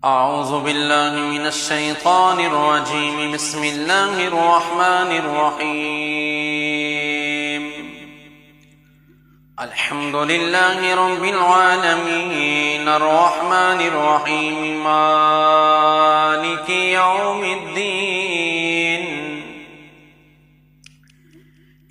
أعوذ بالله من الشيطان الرجيم. بسم الله الرحمن الرحيم. الحمد لله رب العالمين الرحمن الرحيم مالك يوم الدين.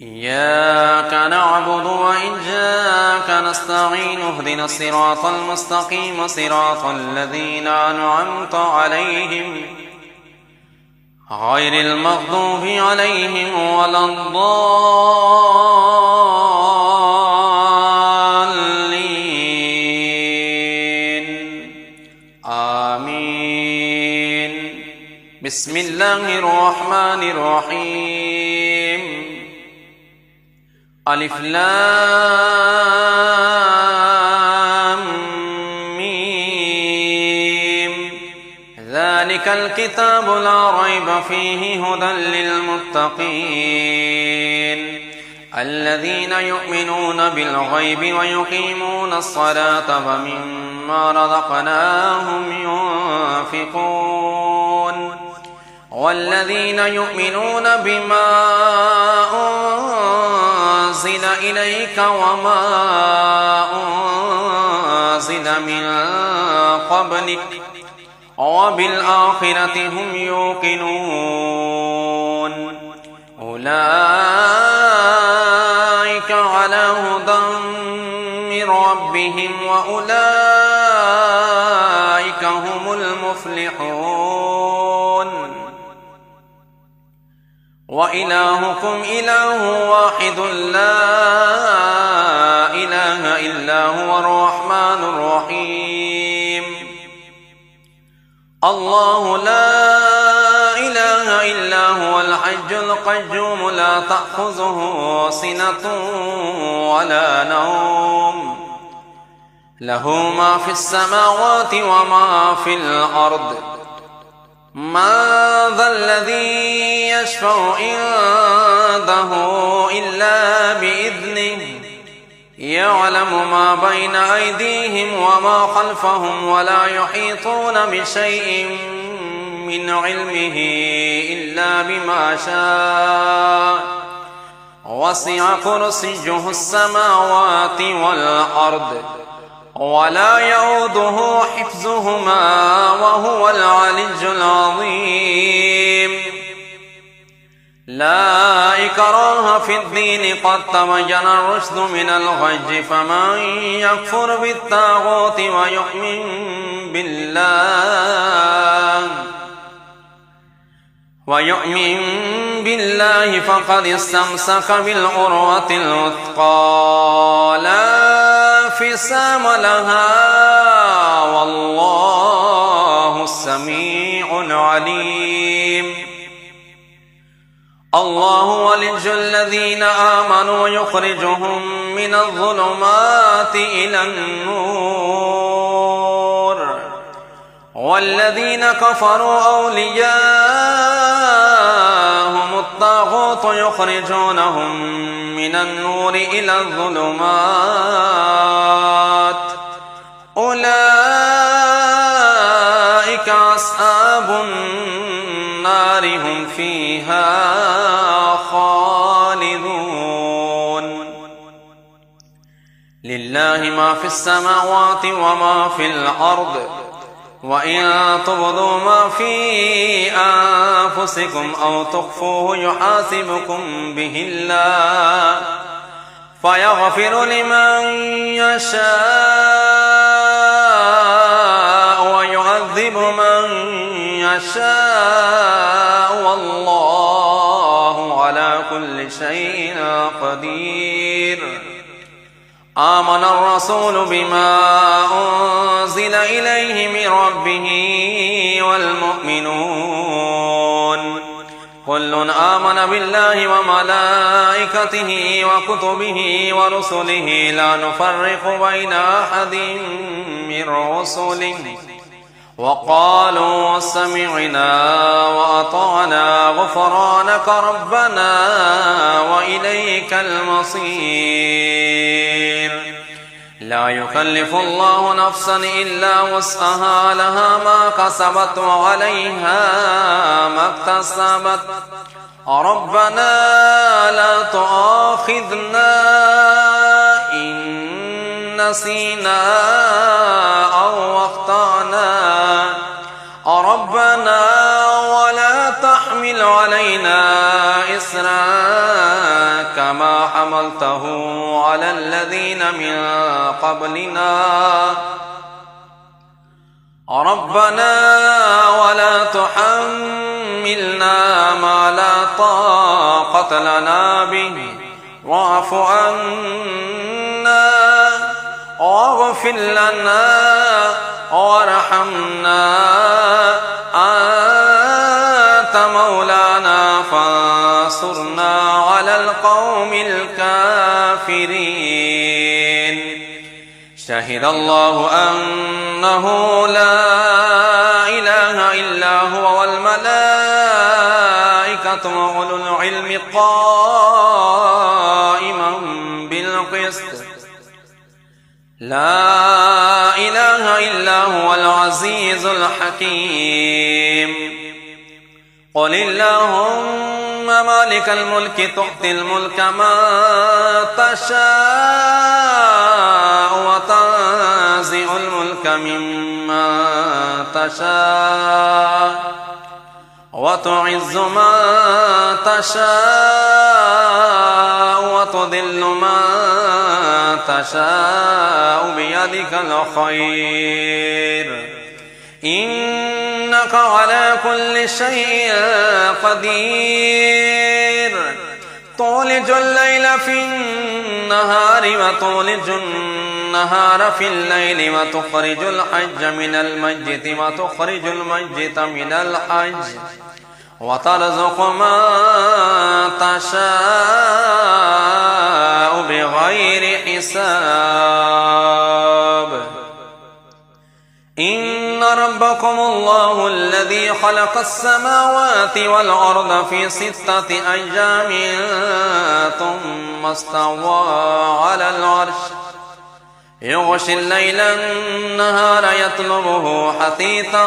إياك نعبد وإياك نستعين. اهدنا الصراط المستقيم صراط الذين أنعمت عليهم غير المغضوب عليهم ولا الضالين. آمين. بسم الله الرحمن الرحيم. ألف لام ميم. ذلك الكتاب لا ريب فيه هدى للمتقين الذين يؤمنون بالغيب ويقيمون الصلاة ومما رزقناهم ينفقون والذين يؤمنون بما أنزل إليك وما أنزل من قبلك وبالآخرة هم يوقنون. أولئك على هدى من ربهم وأولئك هم المفلحون. وإلهكم إله واحد لا إله إلا هو الرحمن الرحيم. الله لا إله إلا هو الحي القيوم لا تأخذه سنة ولا نوم له ما في السماوات وما في الأرض. من ذا الذي يشفع عنده إلا بإذنه يعلم ما بين أيديهم وما خلفهم ولا يحيطون بشيء من علمه إلا بما شاء وسع كرسيه السماوات والأرض ولا يؤوده حفظهما وهو العلي العظيم. لا إكراه في الدين قد تبين الرشد من الغي فمن يكفر بالطاغوت ويؤمن بالله فقد استمسك بالعروة الوثقى لا انفصام لها والله السميع العليم. الله ولي الذين آمنوا يخرجهم من الظلمات إلى النور والذين كفروا أولياءهم الطاغوت يخرجونهم من النور إلى الظلمات أولئك أصحاب النار هم فيها خالدون. لله ما في السماوات وما في الأرض وإن تبدوا ما في أنفسكم أو تخفوه يحاسبكم به الله فيغفر لمن يشاء ويعذب من يشاء والله على كل شيء قدير. آمن الرسول بما أنزل إليه من ربه والمؤمنون كل آمن بالله وملائكته وكتبه ورسله لا نفرق بين أحد من رسله وقالوا سمعنا وأطعنا غفرانك ربنا وإليك المصير. لا يكلف الله نفسا إلا وسعها لها ما كسبت وعليها ما اكتسبت ربنا لا تؤاخذنا إن نسينا أو أخطأنا ربنا ولا تحمل علينا إصرا كما حملته على الذين من قبلنا ربنا ولا تحملنا ما لا طاقة لنا به واعف عنا واغفر لنا وارحمنا أنت مولانا فانصرنا على القوم الكافرين شهد الله أنه لا إله إلا هو والملائكة وأولو العلم قائما بالقسط لا إله إلا هو العزيز الحكيم قل اللهم مالك الملك تؤتي الملك من تشاء وتنزع الملك ممن تشاء وتعز من تشاء وتذل من تشاء بيدك الخير إنك على كل شيء قدير تولج الليل في النهار وتولج النهار في الليل وتخرج الحج من الميت وتخرج الميت من الحج وترزق من تشاء بغير حساب إن ربكم الله الذي خلق السماوات والأرض في 6 أيام ثم استوى على العرش يغشي الليل النهار يطلبه حثيثا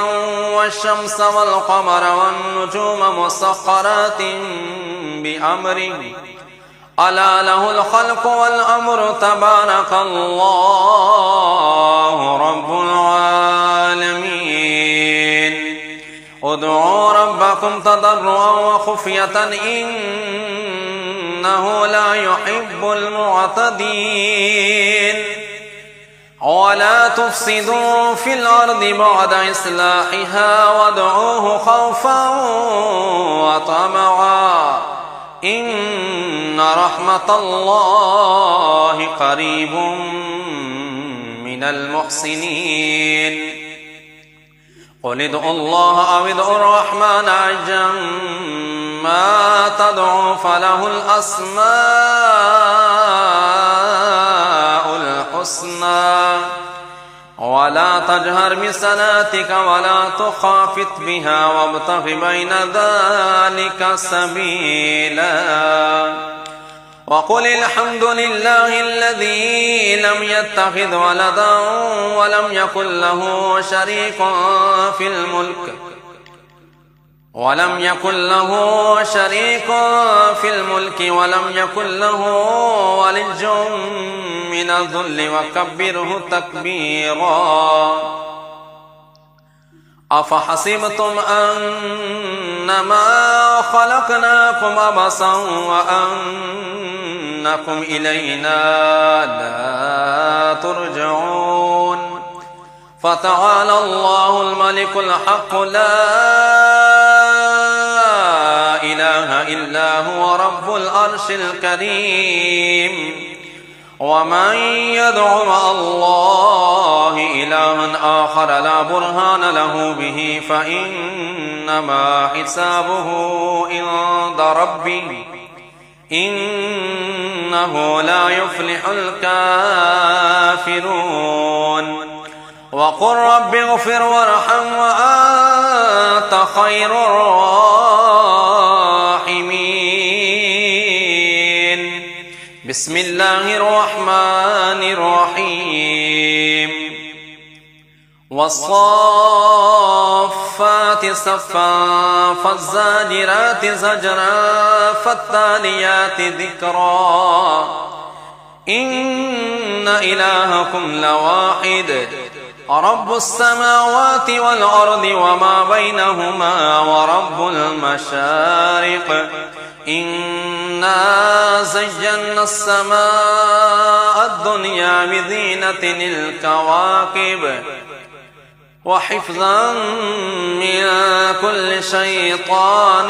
والشمس والقمر والنجوم مسخرات بأمره ألا له الخلق والأمر تبارك الله رب العالمين ادعوا ربكم تضرعا وخفية إنه لا يحب المعتدين ولا تفسدوا في الأرض بعد إصلاحها وادعوه خوفا وطمعا إن رحمة الله قريب من المحسنين قل ادعوا الله أو ادعوا الرحمن أيما تدعوا فله الأسماء الحسنى ولا تجهر بصلاتك ولا تخافت بها وابتغ بين ذلك سبيلا وقل الحمد لله الذي لم يتخذ ولدا ولم يكن له شريك في الملك ولم يكن له ولي من الذل وكبره تكبيرا أفحسبتم أنما خلقناكم عبثا وأنكم إلينا لا ترجعون فتعالى الله الملك الحق لا إله إلا هو رب العرش الكريم ومن يدع مع الله إلها آخر لا برهان له به فإنما حسابه عند ربه إنه لا يفلح الكافرون وقل رب اغفر وارحم وأنت خير الراحمين بسم الله الرحمن الرحيم والصافات صفا فالزاجرات زجرا فالتاليات ذكرا إن إلهكم لواحد رب السماوات والأرض وما بينهما ورب المشارق إنا زينا السماء الدنيا بزينة الكواكب وحفظا من كل شيطان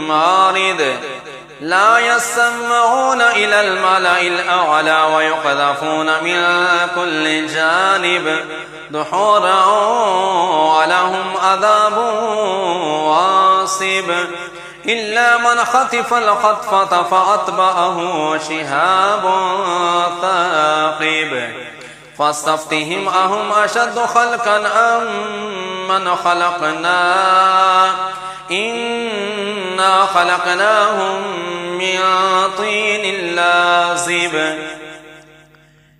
مارد لا يسمعون إلى الملأ الأعلى ويقذفون من كل جانب دحورا ولهم عذاب واصب إلا من خطف الخطفة فأتبعه شهاب ثاقب فاستفتهم أهم أشد خلقا أم من خلقنا إنا خلقناهم من طين لازب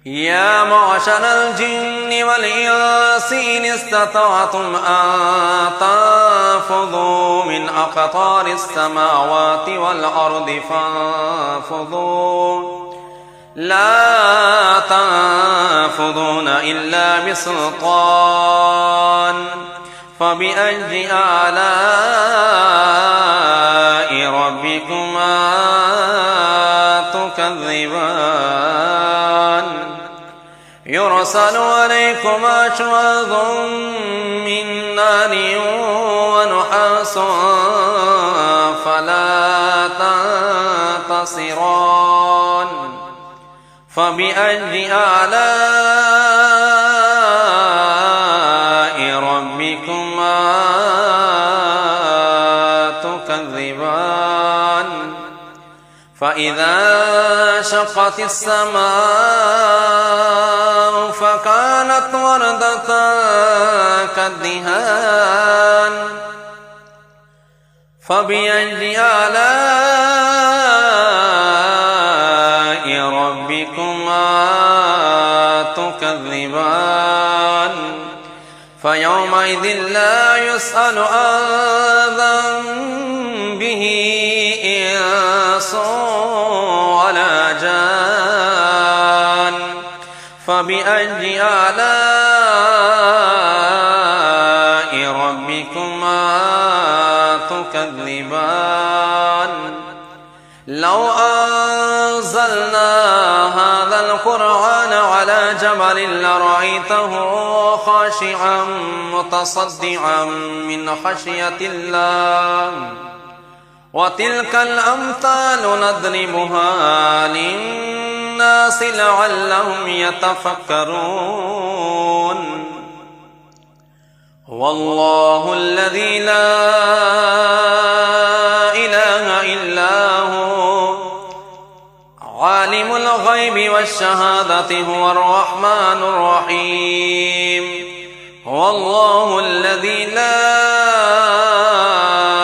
يا معشر الجن والإنس إن استطعتم أن تنفذوا من أقطار السماوات والأرض فانفذوا لا تنفذون إلا بسلطان فبأي آلاء ربكما تكذبان يرسل عليكما شواظ من نار ونحاس فلا تنتصران فبأي آلاء ربكما تكذبان فإذا شقت السماء فكانت وردة كالدهان فبأي آلاء ربكما تكذبان فيومئذ لا يسأل عن ذنبه إنس ولا جان فبأي آلاء ربكما تكذبان لو أنزلنا هذا القرآن على جبل لرأيته خاشعا متصدعا من خشية الله وتلك الأمثال نضربها للناس لعلهم يتفكرون والله الذي لا إله إلا هو عالم الغيب والشهادة هو الرحمن الرحيم هو الله الذي لا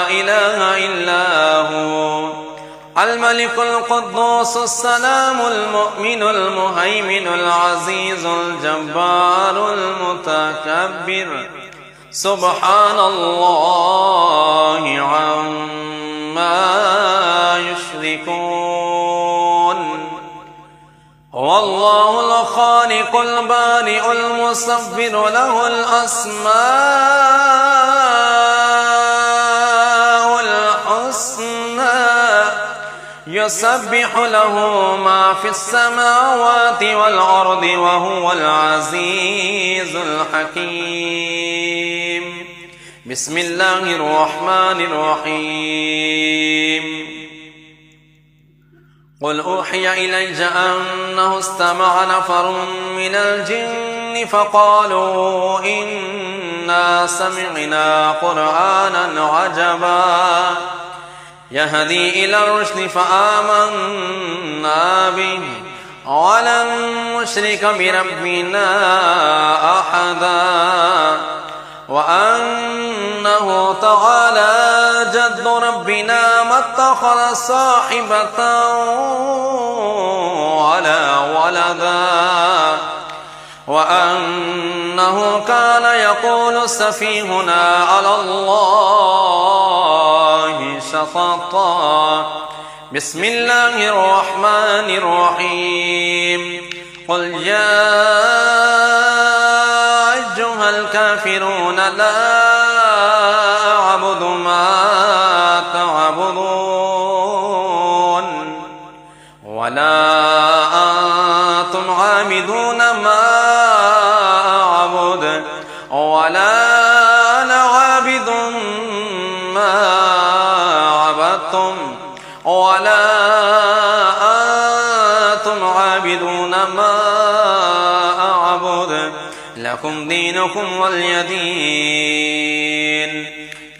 إله إلا هو الملك القدوس السلام المؤمن المهيمن العزيز الجبار المتكبر سبحان الله عما يشركون هو الله الخالق البارئ المصور له الأسماء الحسنى يسبح له ما في السماوات والأرض وهو العزيز الحكيم بسم الله الرحمن الرحيم قل أوحي إلي أنه استمع نفر من الجن فقالوا إنا سمعنا قرآنا عجبا يهدي إلى الرشد فآمنا به ولن نشرك بربنا أحدا وأنه تعالى جد ربنا ما اتخذ صاحبة ولا ولدا وأنه كان يقول سفيهنا على الله شططا بسم الله الرحمن الرحيم قل يا أيها الكافرون لا أعبد ما تعبدون ولا أنتم عابدون ما أعبد ولا أنا عابد ما عبدتم ولا أنتم عابدون ما أعبد لكم دينكم ولي دين.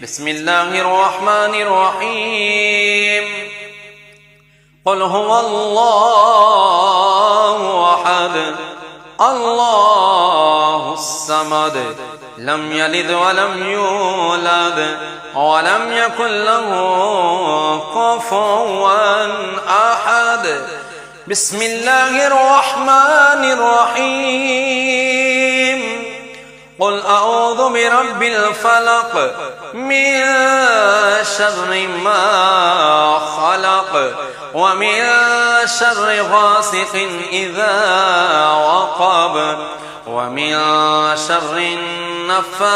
بسم الله الرحمن الرحيم قل هو الله أحد الله الصمد لم يلد ولم يولد ولم يكن له كفوا أحد. بسم الله الرحمن الرحيم قل أعوذ برب الفلق من شر ما خلق ومن شر غاسق إذا وقب ومن شر النفاثات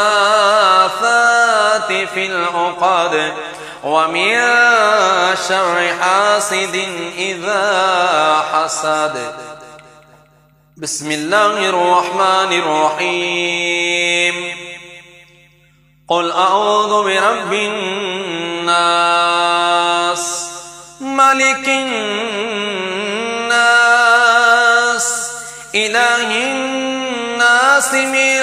في العقد ومن شر حاسد إذا حسد. بسم الله الرحمن الرحيم قل أعوذ برب الناس ملك الناس إله الناس من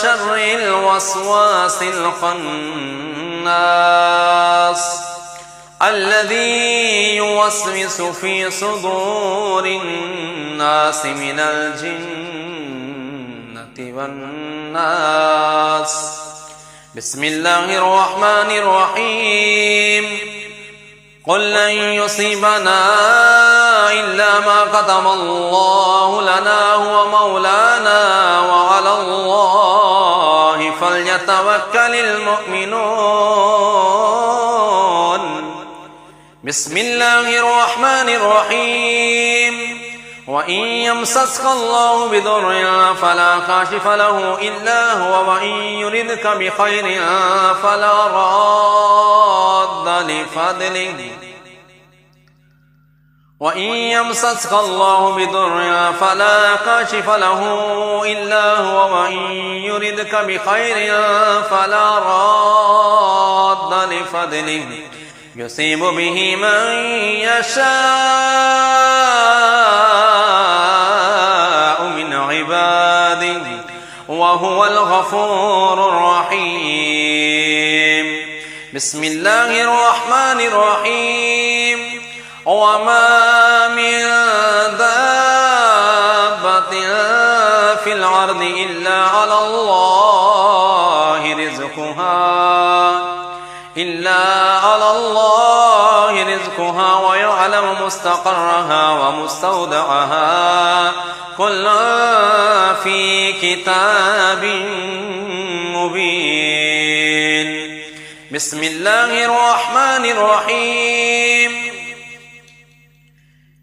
شر الوسواس الخناس الذي يوسوس في صدور الناس من الجنة والناس. بسم الله الرحمن الرحيم قل لن يصيبنا إلا ما كتب الله لنا هو مولانا وعلى الله فليتوكل المؤمنون. بسم الله الرحمن الرحيم وإن يمسسك الله بضر فلا كاشف له إلا هو وإن يردك بخير فلا راد لفضله وإن يمسسك الله بضر فلا كاشف له إلا هو وإن يردك بخير فلا راد لفضله يصيب به من يشاء من عباده وهو الغفور الرحيم. بسم الله الرحمن الرحيم وما من دابة في الأرض إلا على الله رزقها ويعلم مستقرها ومستودعها كل في كتاب مبين. بسم الله الرحمن الرحيم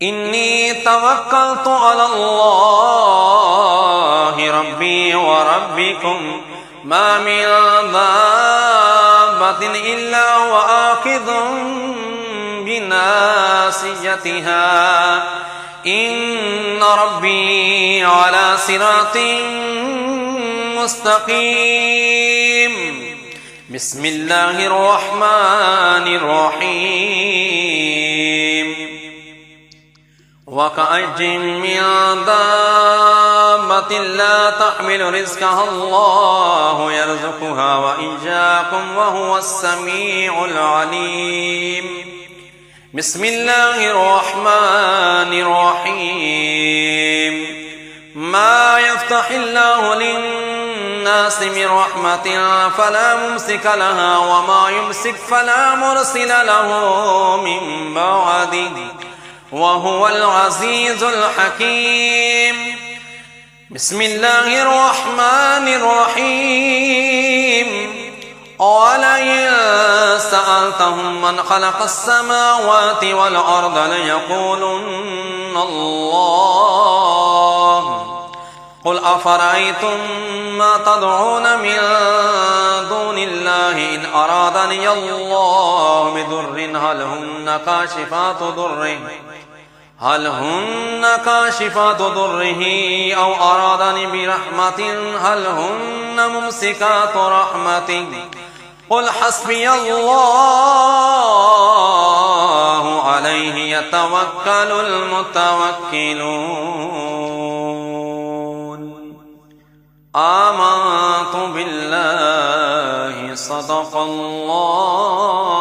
إني توكلت على الله ربي وربكم ما من دابة إلا هو آخذ بناصيتها إن ربي على صراط مستقيم. بسم الله الرحمن الرحيم وكأي من دابة لا تحمل رزقها الله يرزقها وإياكم وهو السميع العليم. بسم الله الرحمن الرحيم ما يفتح الله للناس من رحمة فلا ممسك لها وما يمسك فلا مرسل له من بعده وهو العزيز الحكيم. بسم الله الرحمن الرحيم ولئن سألتهم من خلق السماوات والأرض ليقولن الله قل أفرأيتم ما تدعون من دون الله إن أرادني الله بضر هل هن كاشفات ضره أو أرادني برحمة هل هن ممسكات رحمته قل حسبي الله عليه يتوكل المتوكلون آمنت بالله صدق الله